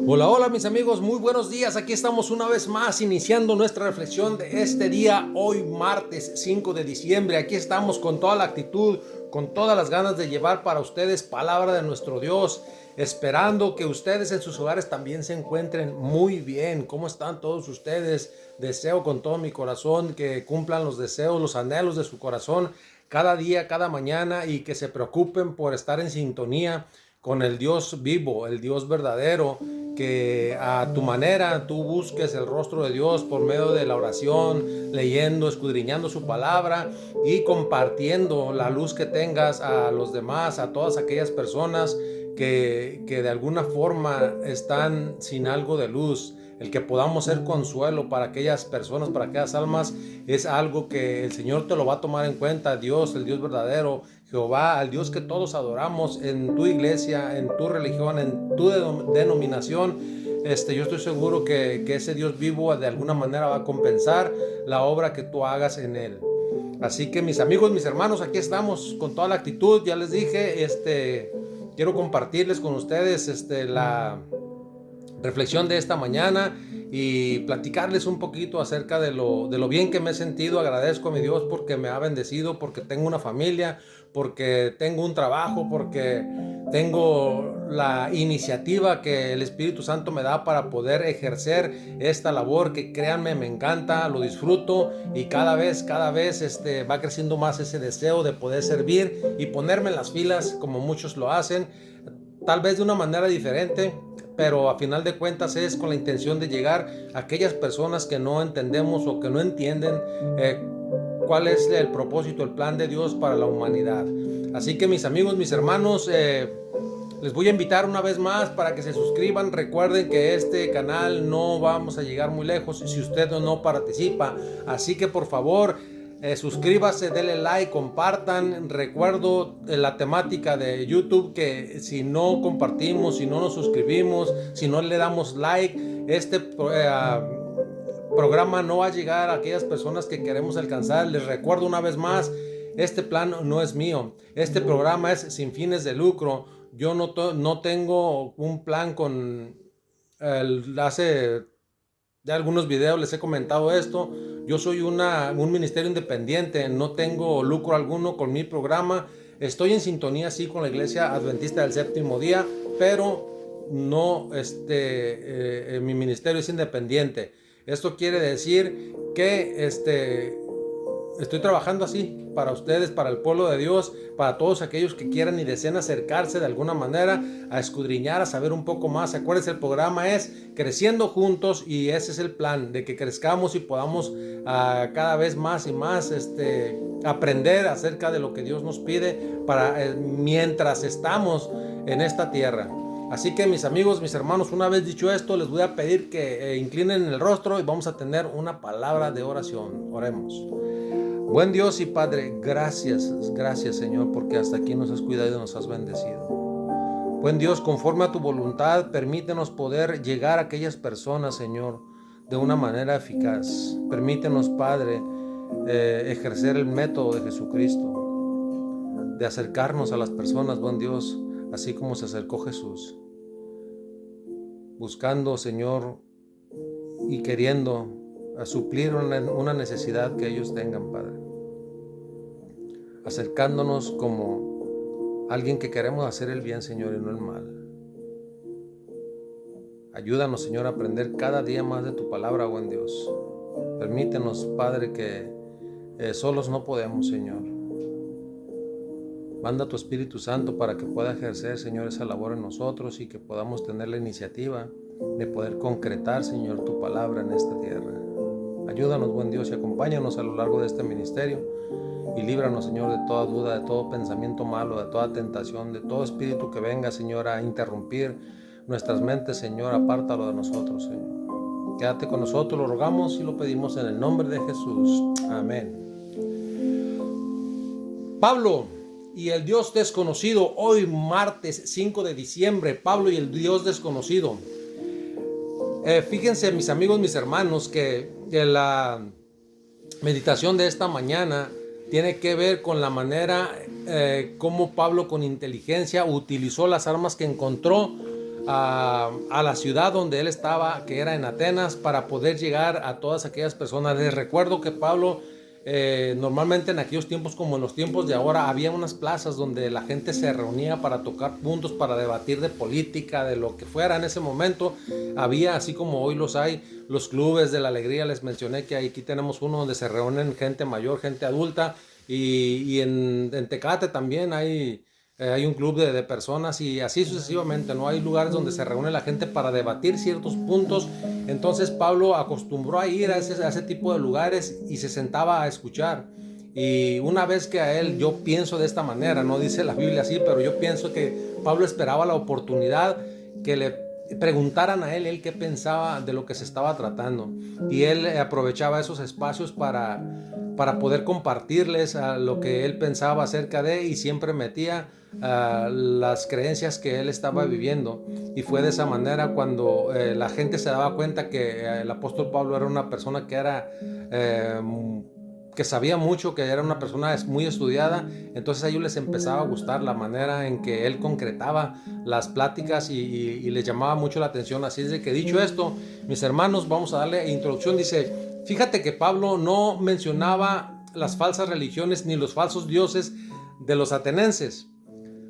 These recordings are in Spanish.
Hola, hola mis amigos, muy buenos días. Aquí estamos una vez más iniciando nuestra reflexión de este día, hoy martes 5 de diciembre. Aquí estamos con toda la actitud, con todas las ganas de llevar para ustedes palabra de nuestro Dios, esperando que ustedes en sus hogares también se encuentren muy bien. ¿Cómo están todos ustedes? Deseo con todo mi corazón que cumplan los deseos, los anhelos de su corazón cada día, cada mañana, y que se preocupen por estar en sintonía con el Dios vivo, el Dios verdadero, que a tu manera tú busques el rostro de Dios por medio de la oración, leyendo, escudriñando su palabra y compartiendo la luz que tengas a los demás, a todas aquellas personas que de alguna forma están sin algo de luz. El que podamos ser consuelo para aquellas personas, para aquellas almas, es algo que el Señor te lo va a tomar en cuenta. Dios, el Dios verdadero, Jehová, al Dios que todos adoramos en tu iglesia, en tu religión, en tu denominación. Yo estoy seguro que ese Dios vivo de alguna manera va a compensar la obra que tú hagas en él. Así que mis amigos, mis hermanos, aquí estamos con toda la actitud. Ya les dije, quiero compartirles con ustedes la reflexión de esta mañana y platicarles un poquito acerca de lo bien que me he sentido. Agradezco a mi Dios porque me ha bendecido, porque tengo una familia, porque tengo un trabajo, porque tengo la iniciativa que el Espíritu Santo me da para poder ejercer esta labor que, créanme, me encanta, lo disfruto, y cada vez va creciendo más ese deseo de poder servir y ponerme en las filas como muchos lo hacen, tal vez de una manera diferente, pero a final de cuentas es con la intención de llegar a aquellas personas que no entendemos o que no entienden cuál es el propósito, el plan de Dios para la humanidad. Así que mis amigos, mis hermanos, les voy a invitar una vez más para que se suscriban. Recuerden que este canal no vamos a llegar muy lejos si usted no participa. Así que por favor, suscríbase, denle like, compartan. Recuerdo la temática de YouTube, que si no compartimos, si no nos suscribimos, si no le damos like, programa no va a llegar a aquellas personas que queremos alcanzar. Les recuerdo una vez más, este plan no es mío. Este programa es sin fines de lucro. Yo no tengo un plan con hace ya algunos videos les he comentado esto. Yo soy un ministerio independiente, no tengo lucro alguno con mi programa. Estoy en sintonía sí con la Iglesia Adventista del Séptimo Día, pero no, mi ministerio es independiente. Esto quiere decir que estoy trabajando así para ustedes, para el pueblo de Dios, para todos aquellos que quieran y deseen acercarse de alguna manera a escudriñar, a saber un poco más. Acuérdense, el programa es Creciendo Juntos, y ese es el plan, de que crezcamos y podamos cada vez más y más aprender acerca de lo que Dios nos pide para mientras estamos en esta tierra. Así que mis amigos, mis hermanos, una vez dicho esto, les voy a pedir que inclinen el rostro y vamos a tener una palabra de oración. Oremos. Buen Dios y Padre, gracias Señor, porque hasta aquí nos has cuidado y nos has bendecido. Buen Dios, conforme a tu voluntad, permítenos poder llegar a aquellas personas, Señor, de una manera eficaz. Permítenos, Padre, ejercer el método de Jesucristo, de acercarnos a las personas, buen Dios, así como se acercó Jesús, buscando, Señor, y queriendo suplir una necesidad que ellos tengan, Padre. Acercándonos como alguien que queremos hacer el bien, Señor, y no el mal. Ayúdanos, Señor, a aprender cada día más de tu palabra, buen Dios. Permítenos, Padre, que solos no podemos, Señor. Manda tu Espíritu Santo para que pueda ejercer, Señor, esa labor en nosotros y que podamos tener la iniciativa de poder concretar, Señor, tu palabra en esta tierra. Ayúdanos, buen Dios, y acompáñanos a lo largo de este ministerio y líbranos, Señor, de toda duda, de todo pensamiento malo, de toda tentación, de todo espíritu que venga, Señor, a interrumpir nuestras mentes. Señor, apártalo de nosotros, Señor. Quédate con nosotros, lo rogamos y lo pedimos en el nombre de Jesús. Amén. Pablo y el Dios desconocido. Hoy martes 5 de diciembre, Pablo y el Dios desconocido. Fíjense, mis amigos, mis hermanos, que la meditación de esta mañana tiene que ver con la manera como Pablo, con inteligencia, utilizó las armas que encontró a la ciudad donde él estaba, que era en Atenas, para poder llegar a todas aquellas personas. Les recuerdo que Pablo, normalmente en aquellos tiempos como en los tiempos de ahora, había unas plazas donde la gente se reunía para tocar puntos, para debatir de política, de lo que fuera. En ese momento había, así como hoy los hay, los clubes de la alegría. Les mencioné que aquí tenemos uno donde se reúnen gente mayor, gente adulta, y en Tecate también hay un club de personas, y así sucesivamente, ¿no? Hay lugares donde se reúne la gente para debatir ciertos puntos. Entonces Pablo acostumbró a ir a ese tipo de lugares y se sentaba a escuchar. Y una vez que a él, yo pienso de esta manera, no dice la Biblia así, pero yo pienso que Pablo esperaba la oportunidad que le preguntaran a él qué pensaba de lo que se estaba tratando. Y él aprovechaba esos espacios para poder compartirles lo que él pensaba acerca de, y siempre metía las creencias que él estaba viviendo. Y fue de esa manera cuando la gente se daba cuenta que el apóstol Pablo era una persona que sabía mucho, que era una persona muy estudiada. Entonces a ellos les empezaba a gustar la manera en que él concretaba las pláticas y les llamaba mucho la atención. Así es de que, dicho esto, mis hermanos, vamos a darle introducción. Dice, fíjate que Pablo no mencionaba las falsas religiones ni los falsos dioses de los atenienses.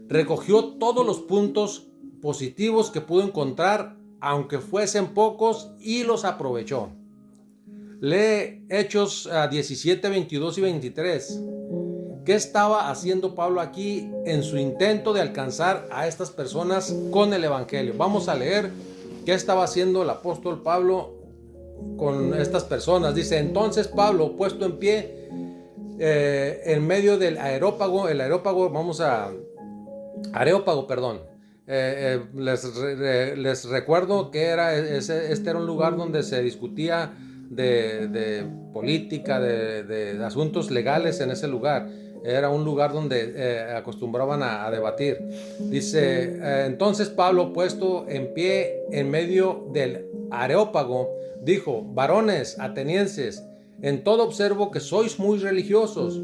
Recogió todos los puntos positivos que pudo encontrar, aunque fuesen pocos, y los aprovechó. Lee Hechos 17, 22 y 23. ¿Qué estaba haciendo Pablo aquí en su intento de alcanzar a estas personas con el evangelio? Vamos a leer qué estaba haciendo el apóstol Pablo con estas personas. Dice, entonces Pablo, puesto en pie en medio del Areópago, les recuerdo que este era un lugar donde se discutía de política, de asuntos legales. En ese lugar era un lugar donde acostumbraban a debatir. Dice, entonces Pablo, puesto en pie en medio del Areópago, dijo, varones atenienses, en todo observo que sois muy religiosos,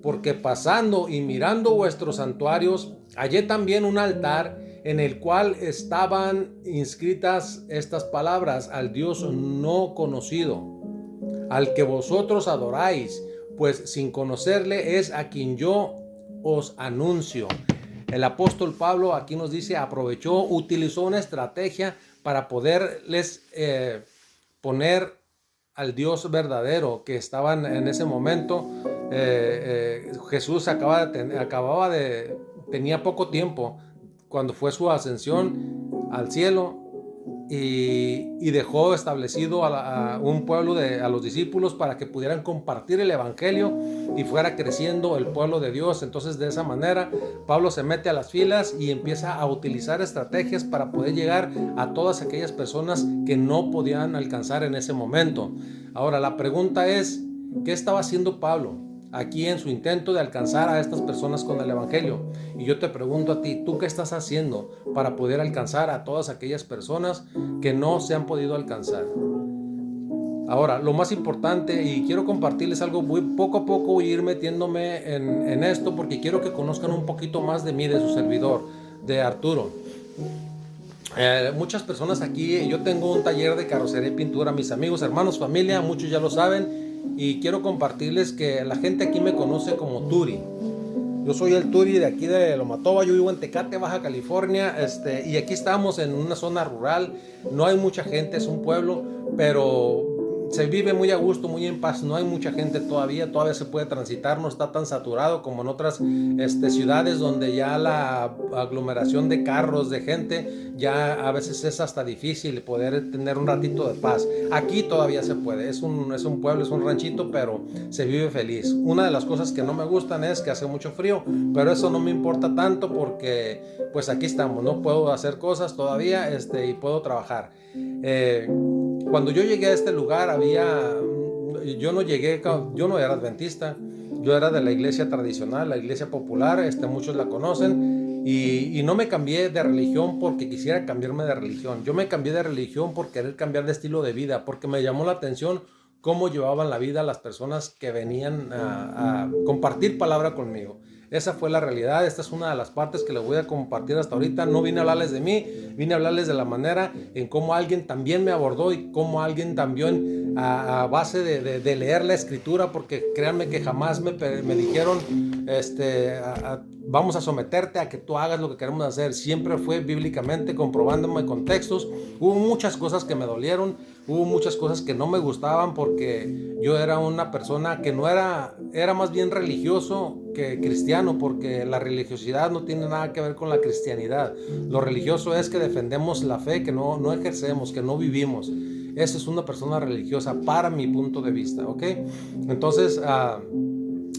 porque pasando y mirando vuestros santuarios, hallé también un altar en el cual estaban inscritas estas palabras: al Dios no conocido, al que vosotros adoráis, pues sin conocerle es a quien yo os anuncio. El apóstol Pablo aquí nos dice, utilizó una estrategia para poderles poner al Dios verdadero que estaban en ese momento. Jesús tenía poco tiempo cuando fue su ascensión al cielo, y dejó establecido a un pueblo a los discípulos para que pudieran compartir el evangelio y fuera creciendo el pueblo de Dios. Entonces, de esa manera Pablo se mete a las filas y empieza a utilizar estrategias para poder llegar a todas aquellas personas que no podían alcanzar en ese momento. Ahora, la pregunta es, ¿qué estaba haciendo Pablo aquí en su intento de alcanzar a estas personas con el evangelio? Y yo te pregunto a ti, ¿tú qué estás haciendo para poder alcanzar a todas aquellas personas que no se han podido alcanzar? Ahora, lo más importante, y quiero compartirles algo, poco a poco voy a ir metiéndome en esto, porque quiero que conozcan un poquito más de mí, de su servidor, de Arturo. Muchas personas aquí, yo tengo un taller de carrocería y pintura. Mis amigos, hermanos, familia, muchos ya lo saben, y quiero compartirles que la gente aquí me conoce como Turi. Yo soy el Turi de aquí de Lomatoba. Yo vivo en Tecate, Baja California, y aquí estamos en una zona rural. No hay mucha gente, es un pueblo, pero se vive muy a gusto, muy en paz. No hay mucha gente todavía se puede transitar, no está tan saturado como en otras ciudades donde ya la aglomeración de carros, de gente, ya a veces es hasta difícil poder tener un ratito de paz. Aquí todavía se puede, es un pueblo, es un ranchito, pero se vive feliz. Una de las cosas que no me gustan es que hace mucho frío, pero eso no me importa tanto porque pues aquí estamos, no puedo hacer cosas todavía y puedo trabajar. Cuando yo llegué a este lugar yo no era adventista, yo era de la iglesia tradicional, la iglesia popular, muchos la conocen, y no me cambié de religión porque quisiera cambiarme de religión. Yo me cambié de religión por querer cambiar de estilo de vida, porque me llamó la atención cómo llevaban la vida las personas que venían a compartir palabra conmigo. Esa fue la realidad. Esta es una de las partes que les voy a compartir hasta ahorita. No vine a hablarles de mí, vine a hablarles de la manera en cómo alguien también me abordó y cómo alguien también a base de leer la escritura, porque créanme que jamás me dijeron vamos a someterte a que tú hagas lo que queremos hacer. Siempre fue bíblicamente, comprobándome con textos. Hubo muchas cosas que me dolieron, hubo muchas cosas que no me gustaban, porque yo era una persona que no era más bien religioso que cristiano, porque la religiosidad no tiene nada que ver con la cristianidad. Lo religioso es que defendemos la fe, que no ejercemos, que no vivimos. Esa es una persona religiosa para mi punto de vista, ¿ok? Entonces,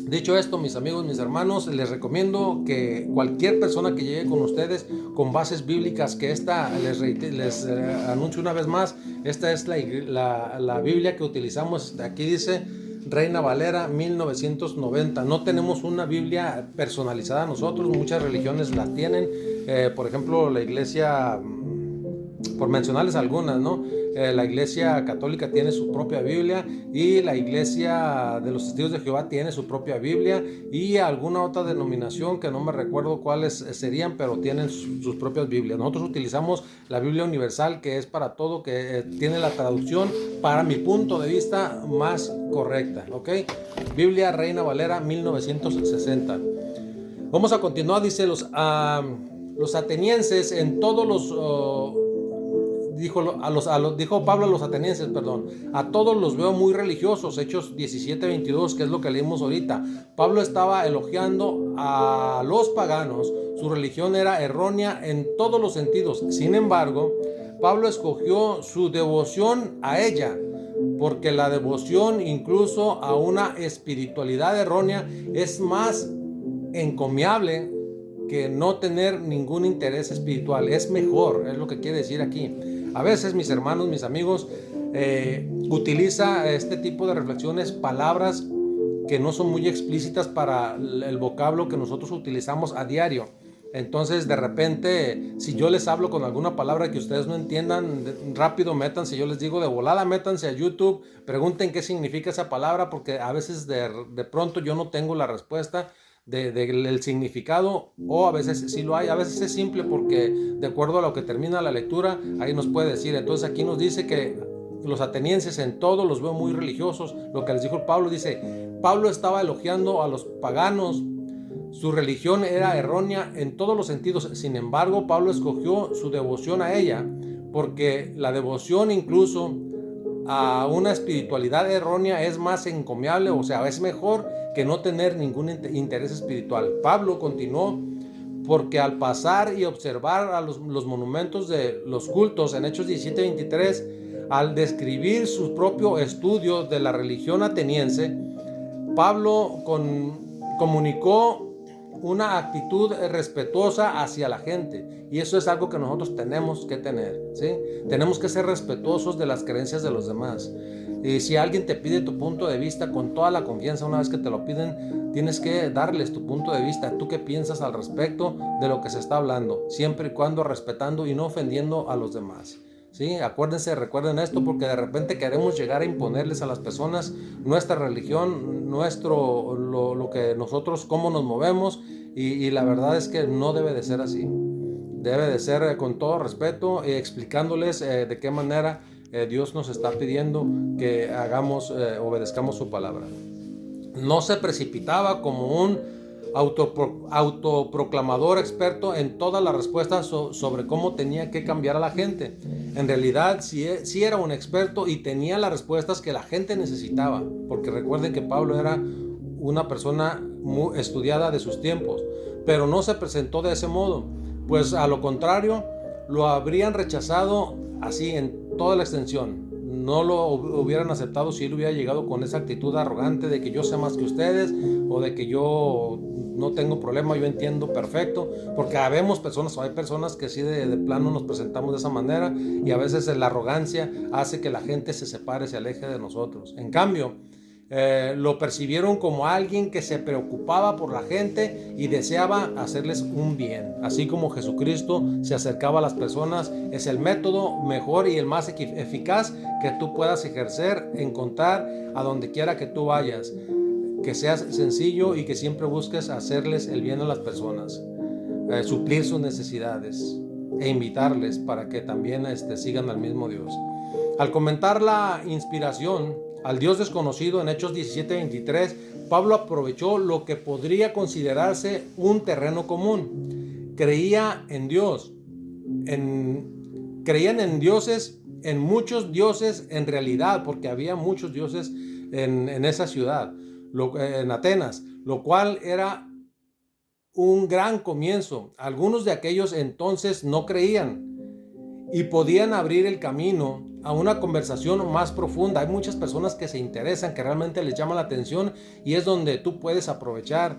dicho esto, mis amigos, mis hermanos, les recomiendo que cualquier persona que llegue con ustedes con bases bíblicas, que les anuncio una vez más, esta es la Biblia que utilizamos. Aquí dice Reina Valera 1990. No tenemos una Biblia personalizada nosotros, muchas religiones la tienen. Por ejemplo, la iglesia, por mencionarles algunas, ¿no? La iglesia católica tiene su propia Biblia, y la iglesia de los Testigos de Jehová tiene su propia Biblia, y alguna otra denominación que no me recuerdo cuáles serían, pero tienen sus propias Biblias. Nosotros utilizamos la Biblia universal, que es para todo, que tiene la traducción, para mi punto de vista, más correcta, ¿ok? Biblia Reina Valera 1960. Vamos a continuar. Dice los atenienses en todos los... dijo Pablo a los atenienses, a todos los veo muy religiosos. Hechos 17:22, que es lo que leímos ahorita. Pablo estaba elogiando a los paganos. Su religión era errónea en todos los sentidos. Sin embargo, Pablo escogió su devoción a ella, porque la devoción incluso a una espiritualidad errónea es más encomiable que no tener ningún interés espiritual. Es mejor, es lo que quiere decir aquí. A veces, mis hermanos, mis amigos, utiliza este tipo de reflexiones palabras que no son muy explícitas para el vocablo que nosotros utilizamos a diario. Entonces, de repente, si yo les hablo con alguna palabra que ustedes no entiendan, rápido métanse. Yo les digo de volada, métanse a YouTube, pregunten qué significa esa palabra, porque a veces de pronto yo no tengo la respuesta del significado, o a veces sí lo hay. A veces es simple, porque de acuerdo a lo que termina la lectura, ahí nos puede decir. Entonces aquí nos dice que los atenienses en todo los veo muy religiosos. Lo que les dijo Pablo, dice, Pablo estaba elogiando a los paganos. Su religión era errónea en todos los sentidos. Sin embargo, Pablo escogió su devoción a ella, porque la devoción incluso a una espiritualidad errónea es más encomiable, o sea, es mejor que no tener ningún interés espiritual. Pablo continuó, porque al pasar y observar a los monumentos de los cultos en Hechos 17:23, al describir su propio estudio de la religión ateniense, Pablo comunicó una actitud respetuosa hacia la gente, y eso es algo que nosotros tenemos que tener, ¿sí? Tenemos que ser respetuosos de las creencias de los demás. Y si alguien te pide tu punto de vista, con toda la confianza, una vez que te lo piden, tienes que darles tu punto de vista. ¿Tú qué piensas al respecto de lo que se está hablando? Siempre y cuando respetando y no ofendiendo a los demás, ¿sí? Acuérdense, recuerden esto, porque de repente queremos llegar a imponerles a las personas nuestra religión, lo que nosotros, cómo nos movemos, y la verdad es que no debe de ser así. Debe de ser con todo respeto, explicándoles de qué manera Dios nos está pidiendo que obedezcamos su palabra. No se precipitaba como un autoproclamador experto en todas las respuestas sobre cómo tenía que cambiar a la gente. En realidad sí era un experto y tenía las respuestas que la gente necesitaba, porque recuerden que Pablo era una persona muy estudiada de sus tiempos, pero no se presentó de ese modo, pues a lo contrario lo habrían rechazado así en toda la extensión. No lo hubieran aceptado si él hubiera llegado con esa actitud arrogante de que yo sé más que ustedes, o de que yo no tengo problema, yo entiendo perfecto, porque hay personas que sí de plano nos presentamos de esa manera, y a veces la arrogancia hace que la gente se separe, se aleje de nosotros. En cambio, lo percibieron como alguien que se preocupaba por la gente y deseaba hacerles un bien. Así como Jesucristo se acercaba a las personas, es el método mejor y el más eficaz que tú puedas ejercer, encontrar a donde quiera que tú vayas. que seas sencillo y que siempre busques hacerles el bien a las personas, suplir sus necesidades e invitarles para que también sigan al mismo Dios. Al comentar la inspiración al Dios desconocido en Hechos 17:23, Pablo aprovechó lo que podría considerarse un terreno común. Creían en dioses, en muchos dioses en realidad, porque había muchos dioses en esa ciudad, en Atenas, lo cual era un gran comienzo. Algunos de aquellos entonces no creían y podían abrir el camino a una conversación más profunda. Hay muchas personas que se interesan, que realmente les llama la atención, y es donde tú puedes aprovechar.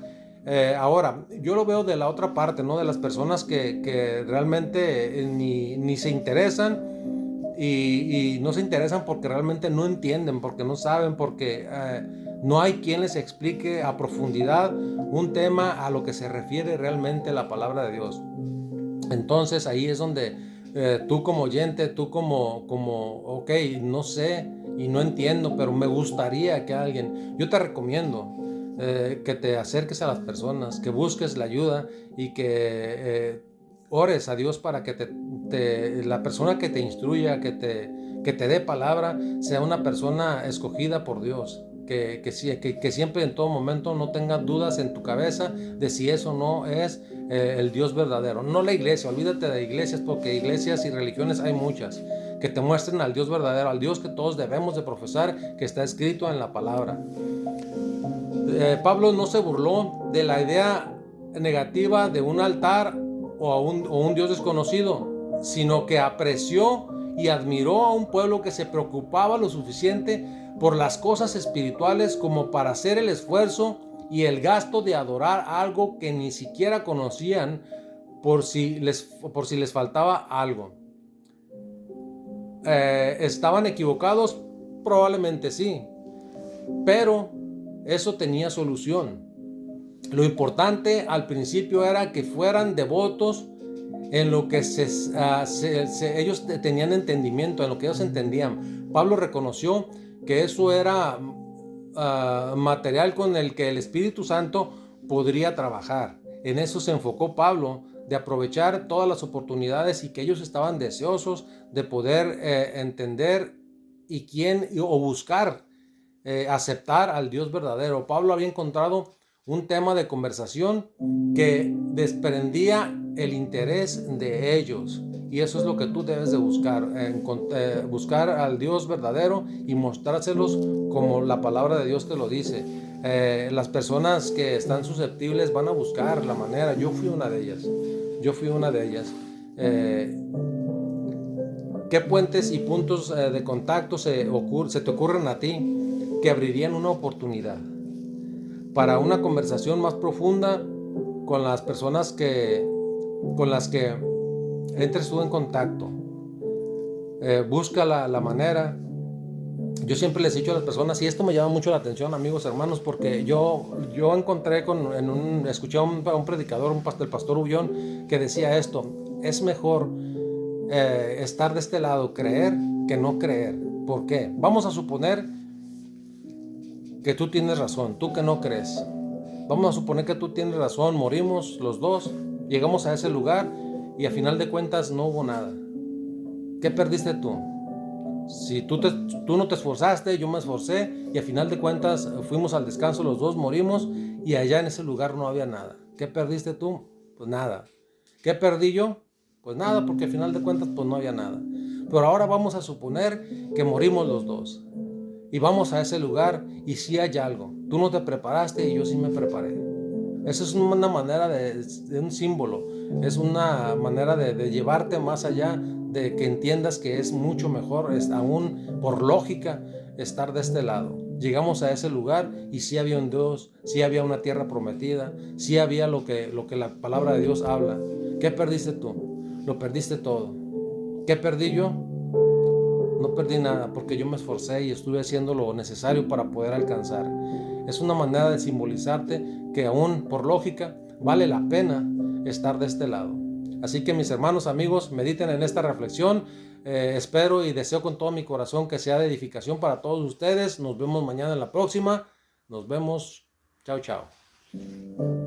Ahora, yo lo veo de la otra parte, ¿no? De las personas que realmente ni se interesan y no se interesan porque realmente no entienden, porque no saben, porque no hay quien les explique a profundidad un tema a lo que se refiere realmente la palabra de Dios. Entonces ahí es donde tú como oyente, tú como ok, no sé y no entiendo, pero me gustaría que alguien, yo te recomiendo que te acerques a las personas, que busques la ayuda y que ores a Dios para que la persona que te instruya, que te dé palabra, sea una persona escogida por Dios. Que siempre en todo momento no tengas dudas en tu cabeza de si eso no es el Dios verdadero. No la iglesia, olvídate de iglesias, porque iglesias y religiones hay muchas que te muestren al Dios verdadero, al Dios que todos debemos de profesar, que está escrito en la palabra. Pablo no se burló de la idea negativa de un altar o un Dios desconocido, sino que apreció y admiró a un pueblo que se preocupaba lo suficiente por las cosas espirituales como para hacer el esfuerzo y el gasto de adorar algo que ni siquiera conocían, por si les faltaba algo. ¿Estaban equivocados? Probablemente sí, pero eso tenía solución. Lo importante al principio era que fueran devotos en lo que ellos tenían entendimiento, en lo que ellos entendían. Pablo reconoció que eso era material con el que el Espíritu Santo podría trabajar. En eso se enfocó Pablo, de aprovechar todas las oportunidades, y que ellos estaban deseosos de poder entender o buscar aceptar al Dios verdadero. Pablo había encontrado un tema de conversación que desprendía el interés de ellos, y eso es lo que tú debes de buscar, buscar al Dios verdadero y mostrárselos como la palabra de Dios te lo dice. Las personas que están susceptibles van a buscar la manera. Yo fui una de ellas. ¿Qué puentes y puntos de contacto se te ocurren a ti que abrirían una oportunidad para una conversación más profunda con las personas con las que entres tú en contacto? Busca la manera. Yo siempre les he dicho a las personas, y esto me llama mucho la atención, amigos, hermanos, porque yo encontré escuché a un predicador, el pastor Ullón, que decía esto: es mejor estar de este lado, creer, que no creer. ¿Por qué? Vamos a suponer que tú tienes razón, tú que no crees. Vamos a suponer que tú tienes razón, morimos los dos, llegamos a ese lugar y a final de cuentas no hubo nada. ¿Qué perdiste tú? Si tú no te esforzaste, yo me esforcé, y a final de cuentas fuimos al descanso los dos, morimos, y allá en ese lugar no había nada. ¿Qué perdiste tú? Pues nada. ¿Qué perdí yo? Pues nada, porque a final de cuentas pues no había nada. Pero ahora vamos a suponer que morimos los dos y vamos a ese lugar y sí hay algo. Tú no te preparaste y yo sí me preparé. Eso es una manera de un símbolo, es una manera de llevarte más allá, de que entiendas que es mucho mejor, aún por lógica, estar de este lado. Llegamos a ese lugar y sí había un Dios, sí había una tierra prometida, sí había lo que la palabra de Dios habla. ¿Qué perdiste tú? Lo perdiste todo. ¿Qué perdí yo? No perdí nada, porque yo me esforcé y estuve haciendo lo necesario para poder alcanzar. Es una manera de simbolizarte que aún por lógica vale la pena estar de este lado. Así que mis hermanos, amigos, mediten en esta reflexión. Espero y deseo con todo mi corazón que sea de edificación para todos ustedes. Nos vemos mañana en la próxima. Nos vemos. Chao, chao.